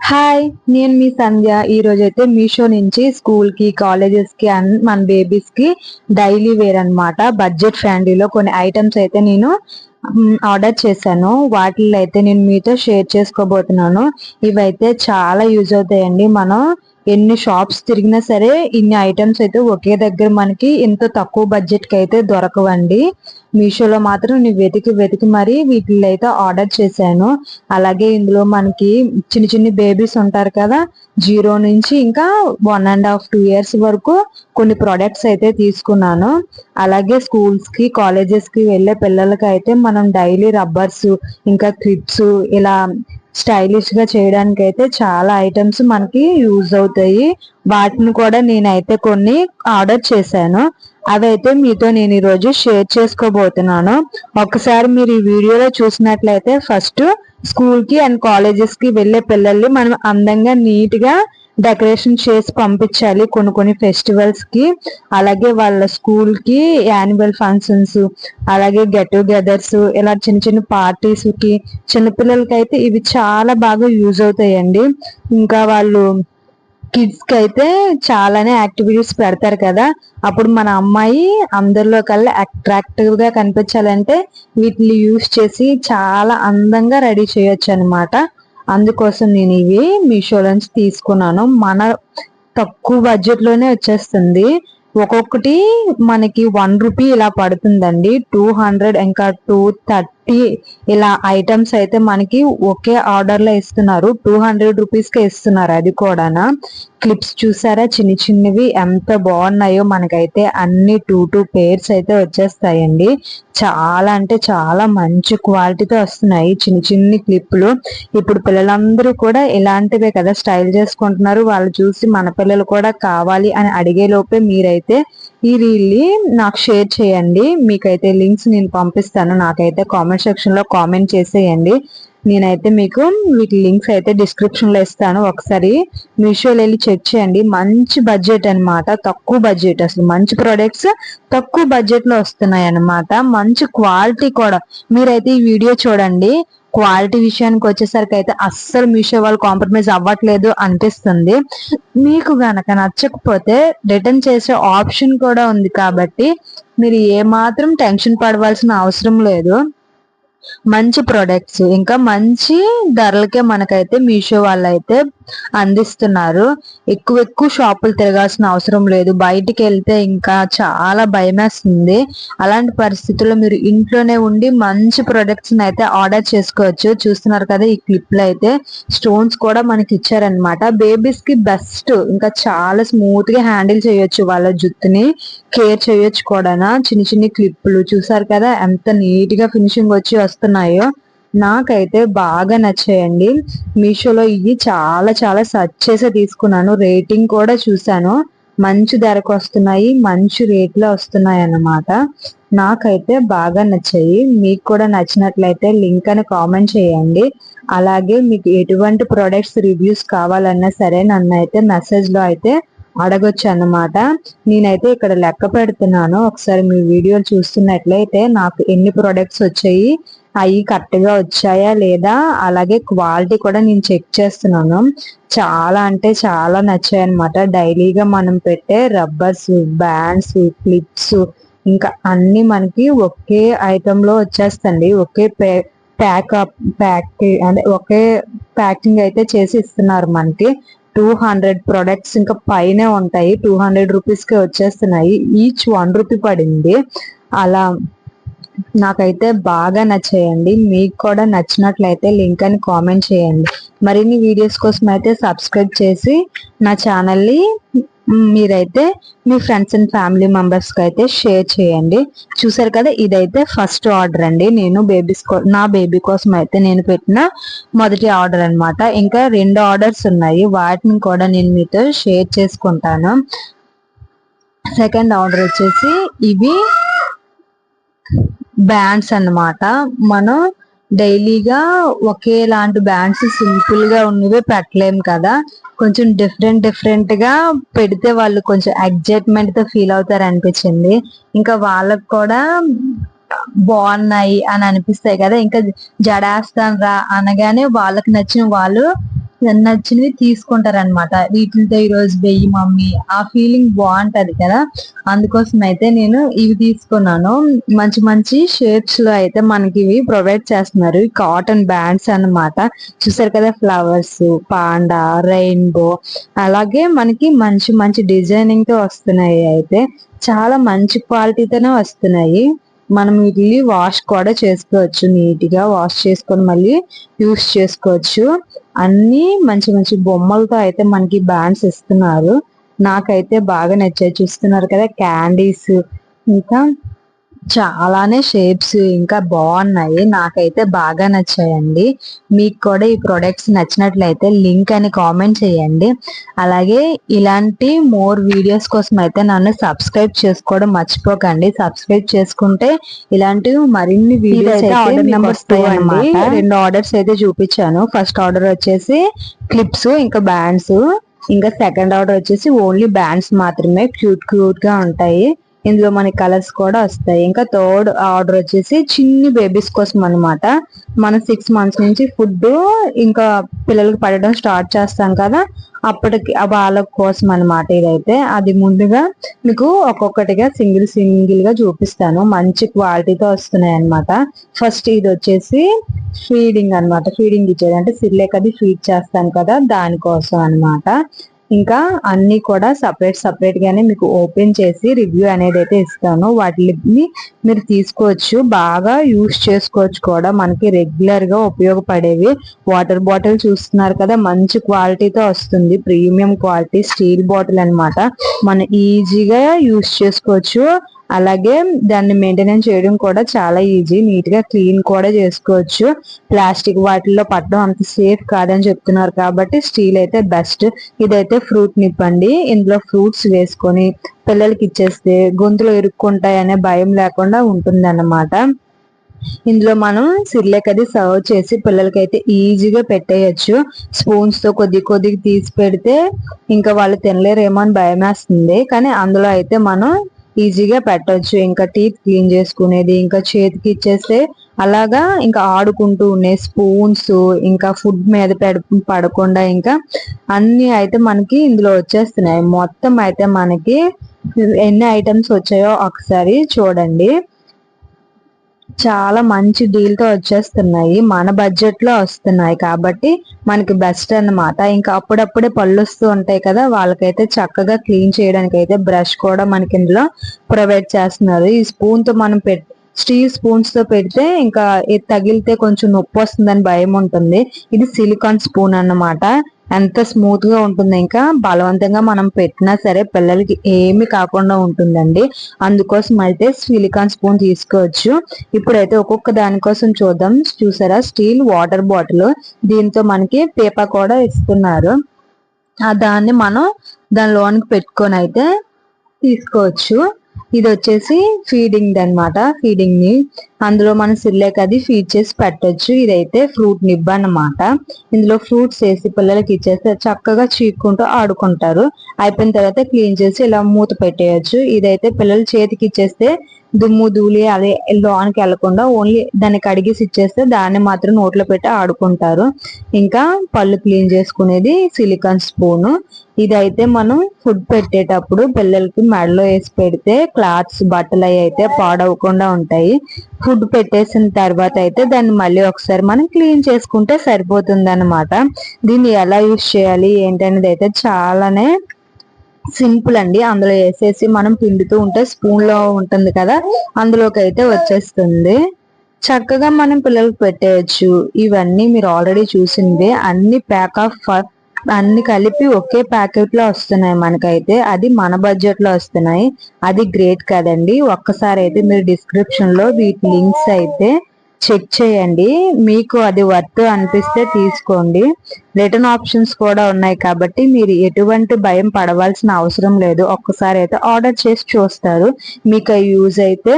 Hi, నేను మీ సంధ్య. ఈ రోజు అయితే మీషో నుంచి స్కూల్ కి కాలేజెస్ కి అండ్ మన బేబీస్ కి డైలీ వేర్ అన్నమాట బడ్జెట్ ఫ్రెండ్లీలో కొన్ని ఐటమ్స్ అయితే నేను ఆర్డర్ చేశాను. వాటిల్లో అయితే నేను మీతో షేర్ చేసుకోబోతున్నాను. ఇవైతే చాలా యూజ్ అవుతాయండి. మనం ఎన్ని షాప్స్ తిరిగినా సరే ఇన్ని ఐటమ్స్ అయితే ఒకే దగ్గర మనకి ఇంత తక్కువ బడ్జెట్ కి అయితే దొరకవండి. మీషోలో మాత్రం నేను వెతికి మరి వీటిల్లో అయితే ఆర్డర్ చేశాను. అలాగే ఇందులో మనకి చిన్న చిన్న బేబీస్ ఉంటారు కదా, 0 నుంచి ఇంకా 1.5 2 years వరకు కొన్ని ప్రొడక్ట్స్ అయితే తీసుకున్నాను. అలాగే స్కూల్స్ కి కాలేజెస్ కి వెళ్ళే పిల్లలకి అయితే మనం డైలీ రబ్బర్స్ ఇంకా క్లిప్స్ ఇలా స్టైలిష్ గా చేయడానికి అయితే చాలా ఐటమ్స్ మనకి యూజ్ అవుతాయి. వాటిని కూడా నేనైతే కొన్ని ఆర్డర్ చేశాను. అవైతే మీతో నేను ఈరోజు షేర్ చేసుకోబోతున్నాను. ఒకసారి మీరు ఈ వీడియోలో చూసినట్లయితే ఫస్ట్ స్కూల్ కి అండ్ కాలేజెస్ కి వెళ్ళే పిల్లల్ని మనం అందంగా నీట్ గా డెకరేషన్ చేసి పంపించాలి కొన్ని ఫెస్టివల్స్ కి. అలాగే వాళ్ళ స్కూల్ కి యాన్యువల్ ఫంక్షన్స్, అలాగే గెట్ టుగెదర్స్, ఇలా చిన్న చిన్న పార్టీస్ కి చిన్నపిల్లలకి అయితే ఇవి చాలా బాగా యూజ్ అవుతాయండి. ఇంకా వాళ్ళు కిడ్స్ కి అయితే చాలానే యాక్టివిటీస్ పెడతారు కదా, అప్పుడు మన అమ్మాయి అందరిలో కల్లా అట్రాక్టివ్ గా కనిపించాలంటే వీటిని యూజ్ చేసి చాలా అందంగా రెడీ చేయొచ్చు అనమాట. అందుకోసం నేను ఇవి మీషో నుంచి తీసుకున్నాను. మన తక్కువ బడ్జెట్ లోనే వచ్చేస్తుంది. ఒక్కొక్కటి మనకి ₹1 ఇలా పడుతుందండి. 200 ఇంకా 230 ఇలా ఐటమ్స్ అయితే మనకి ఒకే ఆర్డర్ లో ఇస్తున్నారు. ₹200 కే ఇస్తున్నారు. అది కూడా క్లిప్స్ చూసారా, చిన్న చిన్నవి ఎంత బాగున్నాయో. మనకైతే అన్ని 2 pairs అయితే వచ్చేస్తాయండి. చాలా అంటే చాలా మంచి క్వాలిటీతో వస్తున్నాయి చిన్న చిన్ని క్లిప్లు. ఇప్పుడు పిల్లలందరూ కూడా ఇలాంటివే కదా స్టైల్ చేసుకుంటున్నారు. వాళ్ళు చూసి మన పిల్లలు కూడా కావాలి అని అడిగే లోపే మీరైతే ఈ రీల్ని నాకు షేర్ చేయండి. మీకైతే లింక్స్ నేను పంపిస్తాను. నాకైతే కామెంట్ సెక్షన్ లో కామెంట్ చేసేయండి. నేనైతే మీకు వీటి లింక్స్ అయితే డిస్క్రిప్షన్ లో ఇస్తాను. ఒకసారి మీషోలో వెళ్ళి చెక్ చేయండి. మంచి బడ్జెట్ అన్నమాట, తక్కువ బడ్జెట్. అసలు మంచి ప్రొడక్ట్స్ తక్కువ బడ్జెట్ లో వస్తున్నాయి అన్నమాట. మంచి క్వాలిటీ కూడా. మీరైతే ఈ వీడియో చూడండి. క్వాలిటీ విషయానికి వచ్చేసరికి అయితే అస్సలు మీషో వాళ్ళు కాంప్రమైజ్ అవ్వట్లేదు అనిపిస్తుంది. మీకు గనక నచ్చకపోతే రిటర్న్ చేసే ఆప్షన్ కూడా ఉంది కాబట్టి మీరు ఏమాత్రం టెన్షన్ పడవలసిన అవసరం లేదు. మంచి ప్రొడక్ట్స్ ఇంకా మంచి ధరలకే మనకైతే మీషో వాళ్ళు అయితే అందిస్తున్నారు. ఎక్కువ షాపులు తిరగాల్సిన అవసరం లేదు. బయటికి వెళ్తే ఇంకా చాలా భయమేస్తుంది. అలాంటి పరిస్థితుల్లో మీరు ఇంట్లోనే ఉండి మంచి ప్రొడక్ట్స్ అయితే ఆర్డర్ చేసుకోవచ్చు. చూస్తున్నారు కదా, ఈ క్లిప్ లో అయితే స్టోన్స్ కూడా మనకి ఇచ్చారనమాట. బేబీస్ కి బెస్ట్. ఇంకా చాలా స్మూత్ గా హ్యాండిల్ చేయొచ్చు, వాళ్ళ జుట్టుని కేర్ చేయొచ్చు కూడా. చిన్న చిన్న క్లిప్లు చూసారు కదా ఎంత నీట్ గా ఫినిషింగ్ వచ్చి వస్తున్నాయో. నాకైతే బాగా నచ్చాయండి. మీషోలో ఇవి చాలా చాలా సెర్చ్ చేసి తీసుకున్నాను. రేటింగ్ కూడా చూసాను. మంచి ధరకు వస్తున్నాయి, మంచి రేట్ లో వస్తున్నాయి అన్నమాట. నాకైతే బాగా నచ్చాయి. మీకు కూడా నచ్చినట్లయితే లింక్ అని కామెంట్ చేయండి. అలాగే మీకు ఎటువంటి ప్రొడక్ట్స్ రివ్యూస్ కావాలన్నా సరే నన్ను అయితే మెసేజ్ లో అయితే అడగొచ్చు అన్నమాట. నేనైతే ఇక్కడ లెక్క పెడుతున్నాను. ఒకసారి మీ వీడియోలు చూస్తున్నట్లయితే నాకు ఎన్ని ప్రొడక్ట్స్ వచ్చాయి, అవి కరెక్ట్ గా వచ్చాయా లేదా, అలాగే క్వాలిటీ కూడా నేను చెక్ చేస్తున్నాను. చాలా అంటే చాలా నచ్చాయి అనమాట. డైలీగా మనం పెట్టే రబ్బర్స్, బ్యాండ్స్, క్లిప్స్ ఇంకా అన్ని మనకి ఒకే ఐటమ్ లో వచ్చేస్తండి. ఒకే ప్యాక్ అంటే ఒకే ప్యాకింగ్ అయితే చేసి ఇస్తున్నారు మనకి. 200 ప్రొడక్ట్స్ ఇంకా పైనే ఉంటాయి. ₹200 కే వచ్చేస్తున్నాయి. ఈచ్ ₹1 పడింది. అలా నాకైతే బాగా నచ్చాయండి. మీకు కూడా నచ్చినట్లయితే లింక్ అని కామెంట్ చేయండి. మరిన్ని వీడియోస్ కోసం అయితే సబ్స్క్రైబ్ చేసి నా ఛానల్ని మీరైతే మీ ఫ్రెండ్స్ అండ్ ఫ్యామిలీ మెంబర్స్ కి అయితే షేర్ చేయండి. చూసారు కదా, ఇదైతే ఫస్ట్ ఆర్డర్ అండి. నేను నా బేబీ కోసం అయితే నేను పెట్టిన మొదటి ఆర్డర్ అన్నమాట. ఇంకా 2 ఆర్డర్స్ ఉన్నాయి. వాటిని కూడా నేను మీతో షేర్ చేసుకుంటాను. సెకండ్ ఆర్డర్ వచ్చేసి ఇవి బ్యాండ్స్ అన్నమాట. మనం డైలీగా ఒకేలాంటి బ్యాండ్స్ సింపుల్ గా ఉన్నవే పెట్టలేం కదా. కొంచెం డిఫరెంట్ గా పెడితే వాళ్ళు కొంచెం ఎగ్జైట్మెంట్ తో ఫీల్ అవుతారు అనిపించింది. ఇంకా వాళ్ళకు కూడా బాగున్నాయి అని అనిపిస్తాయి కదా. ఇంకా జడేస్తాను రా అనగానే వాళ్ళకి నచ్చిన వాళ్ళు నచ్చినవి తీసుకుంటారనమాట. వీటితో ఈరోజు వెయ్యి మమ్మీ ఆ ఫీలింగ్ బాగుంటది కదా, అందుకోసం అయితే నేను ఇవి తీసుకున్నాను. మంచి మంచి షేప్స్ లో అయితే మనకి ఇవి ప్రొవైడ్ చేస్తున్నారు. కాటన్ బ్యాండ్స్ అన్నమాట. చూసారు కదా, ఫ్లవర్స్, పాండా, రెయిన్బో, అలాగే మనకి మంచి మంచి డిజైనింగ్ తో వస్తున్నాయి. అయితే చాలా మంచి క్వాలిటీతోనే వస్తున్నాయి. మనం వీటిని వాష్ కూడా చేసుకోవచ్చు. నీట్ గా వాష్ చేసుకొని మళ్ళీ యూస్ చేసుకోవచ్చు. అన్ని మంచి మంచి బొమ్మలతో అయితే మనకి బ్యాండ్స్ ఇస్తున్నారు. నాకైతే బాగా నచ్చాయి. చూస్తున్నారు కదా, క్యాండీస్, ఇంకా చాలానే షేప్స్ ఇంకా బాగున్నాయి. నాకైతే బాగా నచ్చాయండి. మీకు కూడా ఈ ప్రొడక్ట్స్ నచ్చినట్లయితే లింక్ అని కామెంట్ చేయండి. అలాగే ఇలాంటి మోర్ వీడియోస్ కోసం అయితే నన్ను సబ్స్క్రైబ్ చేసుకోవడం మర్చిపోకండి. సబ్స్క్రైబ్ చేసుకుంటే ఇలాంటివి మరిన్ని వీడియోస్ అయితే ఆర్డర్ నెంబర్ 2 అన్నమాట. 2 ఆర్డర్స్ అయితే చూపించాను. ఫస్ట్ ఆర్డర్ వచ్చేసి క్లిప్స్ ఇంకా బ్యాండ్స్, ఇంకా సెకండ్ ఆర్డర్ వచ్చేసి ఓన్లీ బ్యాండ్స్ మాత్రమే. క్యూట్ క్యూట్ గా ఉంటాయి. ఇందులో మనకి కలర్స్ కూడా వస్తాయి. ఇంకా థర్డ్ ఆర్డర్ వచ్చేసి చిన్ని బేబీస్ కోసం అనమాట. మనం 6 months నుంచి ఫుడ్ ఇంకా పిల్లలకి పడడం స్టార్ట్ చేస్తాం కదా, అప్పటికి వాళ్ళ కోసం అనమాట. ఇదైతే అది ముందుగా మీకు ఒక్కొక్కటిగా సింగిల్ సింగిల్ గా చూపిస్తాను. మంచి క్వాలిటీతో వస్తున్నాయి అనమాట. ఫస్ట్ ఇది వచ్చేసి ఫీడింగ్ అనమాట. ఫీడింగ్ ఇచ్చేది అంటే సిర్లేక్ అది ఫీడ్ చేస్తాను కదా, దానికోసం అనమాట. ఇంకా అన్ని కూడా సపరేట్ గానే మీకు ఓపెన్ చేసి రివ్యూ అనేది అయితే ఇస్తాను. వాటిని మీరు తీసుకోవచ్చు, బాగా యూస్ చేసుకోవచ్చు కూడా. మనకి రెగ్యులర్ గా ఉపయోగపడేవి. వాటర్ బాటిల్ చూస్తున్నారు కదా, మంచి క్వాలిటీతో వస్తుంది. ప్రీమియం క్వాలిటీ స్టీల్ బాటిల్ అన్నమాట. మనం ఈజీగా యూస్ చేసుకోవచ్చు. అలాగే దాన్ని మెయింటెనెన్స్ చేయడం కూడా చాలా ఈజీ. నీట్ గా క్లీన్ కూడా చేసుకోవచ్చు. ప్లాస్టిక్ వాటిల్లో పట్టడం అంత సేఫ్ కాదని చెప్తున్నారు కాబట్టి స్టీల్ అయితే బెస్ట్. ఇదైతే ఫ్రూట్ నిప్ అండి. ఇందులో ఫ్రూట్స్ వేసుకొని పిల్లలకి ఇచ్చేస్తే గొంతులో ఇరుక్కుంటాయనే భయం లేకుండా ఉంటుంది అన్నమాట. ఇందులో మనం సిర్లేక్ అది సర్వ్ చేసి పిల్లలకైతే ఈజీగా పెట్టేయచ్చు. స్పూన్స్ తో కొద్ది తీసి పెడితే ఇంకా వాళ్ళు తినలేరేమో అని భయం వేస్తుంది. కానీ అందులో అయితే మనం ఈజీగా పెట్టవచ్చు. ఇంకా టీత్ క్లీన్ చేసుకునేది, ఇంకా చేతికి ఇచ్చేస్తే అలాగా ఇంకా ఆడుకుంటూ ఉండే స్పూన్స్, ఇంకా ఫుడ్ మీద పడకుండా ఇంకా అన్ని అయితే మనకి ఇందులో వచ్చేస్తున్నాయి. మొత్తం అయితే మనకి ఎన్ని ఐటమ్స్ వచ్చాయో ఒకసారి చూడండి. చాలా మంచి డీల్ తో వచ్చేస్తున్నాయి. మన బడ్జెట్ లో వస్తున్నాయి కాబట్టి మనకి బెస్ట్ అన్నమాట. ఇంకా అప్పుడప్పుడే పళ్ళు వస్తూ ఉంటాయి కదా, వాళ్ళకైతే చక్కగా క్లీన్ చేయడానికి అయితే బ్రష్ కూడా మనకి ఇందులో ప్రొవైడ్ చేస్తున్నారు. ఈ స్పూన్ తో మనం స్టీల్ స్పూన్స్ తో పెడితే ఇంకా ఇది తగిలితే కొంచెం నొప్పి వస్తుందని భయం ఉంటుంది. ఇది సిలికాన్ స్పూన్ అన్నమాట. ఎంత స్మూత్ గా ఉంటుంది. ఇంకా బలవంతంగా మనం పెట్టినా సరే పిల్లలకి ఏమి కాకుండా ఉంటుందండి. అందుకోసం అయితే సిలికాన్ స్పూన్ తీసుకోవచ్చు. ఇప్పుడైతే ఒక్కొక్క దానికోసం చూద్దాం. చూసారా, స్టీల్ వాటర్ బాటిల్, దీంతో మనకి పేపర్ కూడా ఇస్తున్నారు. దాన్ని మనం దాని లోనికి పెట్టుకొని అయితే తీసుకోవచ్చు. ఇది వచ్చేసి ఫీడింగ్ అనమాట. ఫీడింగ్ ని అందులో మనం సిర్లేక్ అది ఫీడ్ చేసి పెట్టొచ్చు. ఇదైతే ఫ్రూట్ నిబ్ అన్నమాట. ఇందులో ఫ్రూట్స్ వేసి పిల్లలకి ఇచ్చేస్తే చక్కగా చీక్కుంటూ ఆడుకుంటారు. అయిపోయిన తర్వాత క్లీన్ చేసి ఇలా మూత పెట్టేయచ్చు. ఇదైతే పిల్లలు చేతికి ఇచ్చేస్తే దుమ్ము ధూళి అదే లోనికి వెళ్లకుండా ఓన్లీ దాన్ని కడిగేసి ఇచ్చేస్తే దాన్ని మాత్రం నోట్లో పెట్టి ఆడుకుంటారు. ఇంకా పళ్ళు క్లీన్ చేసుకునేది సిలికాన్ స్పూన్. ఇదైతే మనం ఫుడ్ పెట్టేటప్పుడు పిల్లలకి మెడలో వేసి పెడితే క్లాత్స్ బట్టలు అయితే పాడవకుండా ఉంటాయి. ఫుడ్ పెట్టేసిన తర్వాత అయితే దాన్ని మళ్ళీ ఒకసారి మనం క్లీన్ చేసుకుంటే సరిపోతుంది అనమాట. దీన్ని ఎలా యూజ్ చేయాలి ఏంటనేది అయితే చాలానే సింపుల్ అండి. అందులో వేసేసి మనం పిండుతూ ఉంటే స్పూన్ లో ఉంటుంది కదా, అందులోకి అయితే వచ్చేస్తుంది. చక్కగా మనం పిల్లలకు పెట్టేయచ్చు. ఇవన్నీ మీరు ఆల్రెడీ చూసిందే. అన్ని ప్యాక్ ఆఫ్ అన్ని కలిపి ఒకే ప్యాకెట్ లో వస్తున్నాయి మనకైతే. అది మన బడ్జెట్ లో వస్తున్నాయి. అది గ్రేట్ కదండి. ఒక్కసారి అయితే మీరు డిస్క్రిప్షన్ లో వీటి లింక్స్ అయితే చెక్ చేయండి. మీకు అది వర్త్ అనిపిస్తే తీసుకోండి. రిటర్న్ ఆప్షన్స్ కూడా ఉన్నాయి కాబట్టి మీరు ఎటువంటి భయం పడవలసిన అవసరం లేదు. ఒక్కసారి అయితే ఆర్డర్ చేసి చూస్తారు. మీకు యూజ్ అయితే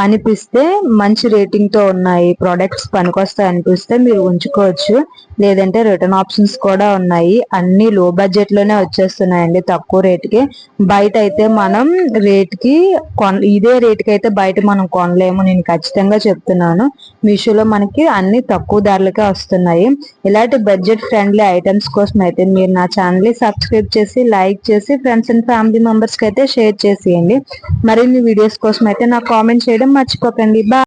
అనిపిస్తే, మంచి రేటింగ్ తో ఉన్నాయి ప్రొడక్ట్స్ పనికొస్తాయి అనిపిస్తే మీరు ఉంచుకోవచ్చు, లేదంటే రిటర్న్ ఆప్షన్స్ కూడా ఉన్నాయి. అన్ని లో బడ్జెట్ లోనే వచ్చేస్తున్నాయండి, తక్కువ రేట్కి. బయట అయితే మనం రేట్కి ఇదే రేట్కి అయితే బయట మనం కొనలేము, నేను ఖచ్చితంగా చెప్తున్నాను. మీషోలో మనకి అన్ని తక్కువ ధరలకే వస్తున్నాయి. ఇలాంటి బడ్జెట్ ఫ్రెండ్లీ ఐటమ్స్ కోసం అయితే మీరు నా ఛానల్ ని సబ్స్క్రైబ్ చేసి, లైక్ చేసి, ఫ్రెండ్స్ అండ్ ఫ్యామిలీ మెంబర్స్ కి అయితే షేర్ చేసేయండి. మరిన్ని వీడియోస్ కోసం అయితే నాకు కామెంట్ చేయడం మర్చిపోకండి. బాయ్.